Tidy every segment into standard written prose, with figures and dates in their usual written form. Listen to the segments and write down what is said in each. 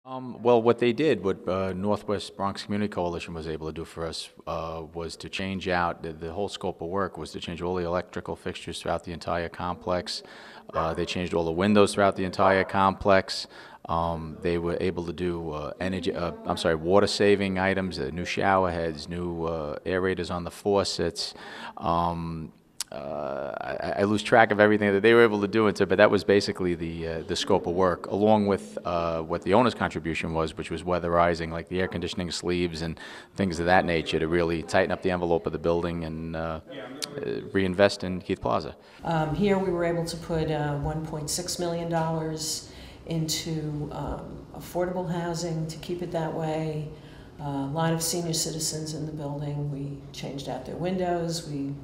Well, what they did, what Northwest Bronx Community Coalition was able to do for us was to change out the whole scope of work was to change all the electrical fixtures throughout the entire complex. They changed all the windows throughout the entire complex. They were able to do water saving items, new shower heads, new aerators on the faucets. I lose track of everything that they were able to do, but that was basically the scope of work, along with what the owner's contribution was, which was weatherizing, like the air conditioning sleeves and things of that nature, to really tighten up the envelope of the building and reinvest in Keith Plaza. Here we were able to put $1.6 million into affordable housing to keep it that way. A lot of senior citizens in the building. We changed out their windows. We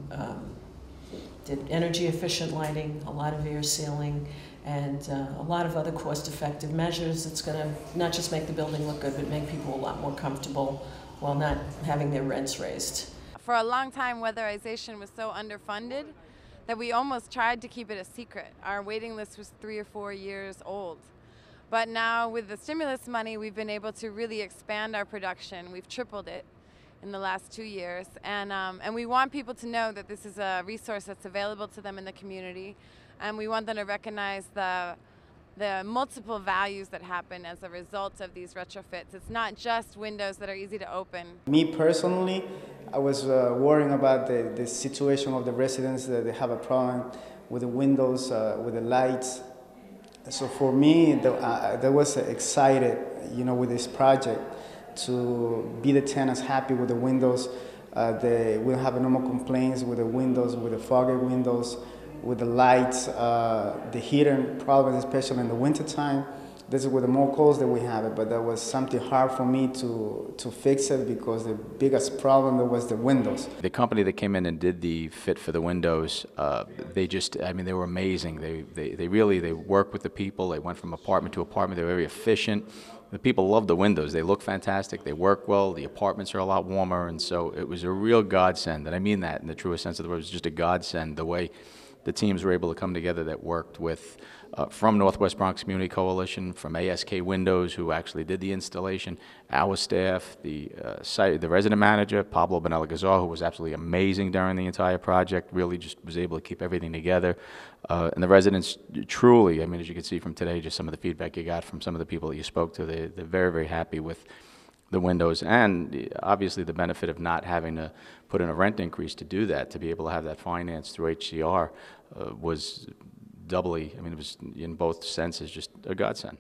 did energy efficient lighting, a lot of air sealing, and a lot of other cost-effective measures that's going to not just make the building look good, but make people a lot more comfortable while not having their rents raised. For a long time, weatherization was so underfunded that we almost tried to keep it a secret. Our waiting list was 3 or 4 years old. But now with the stimulus money, we've been able to really expand our production. We've tripled it in the last 2 years, and we want people to know that this is a resource that's available to them in the community, and we want them to recognize the multiple values that happen as a result of these retrofits. It's not just windows that are easy to open. Me personally, I was worrying about the situation of the residents, that they have a problem with the windows, with the lights. So for me, I was excited, with this project, to be the tenants happy with the windows. They will have no more complaints with the windows, with the foggy windows, with the lights, the heating problems, especially in the wintertime. This is with the more calls that we have it, but that was something hard for me to fix it, because the biggest problem was the windows. The company that came in and did the fit for the windows, they were amazing. They worked with the people. They went from apartment to apartment. They were very efficient. The people love the windows. They look fantastic. They work well. The apartments are a lot warmer, and so it was a real godsend. And I mean that in the truest sense of the word. It was just a godsend, the way the teams were able to come together that worked with, from Northwest Bronx Community Coalition, from ASK Windows, who actually did the installation, our staff, the resident manager, Pablo Benelagazar, who was absolutely amazing during the entire project, really just was able to keep everything together. And the residents truly, as you can see from today, just some of the feedback you got from some of the people that you spoke to, they're very, very happy with the windows, and obviously the benefit of not having to put in a rent increase to do that, to be able to have that financed through HCR was doubly, it was in both senses just a godsend.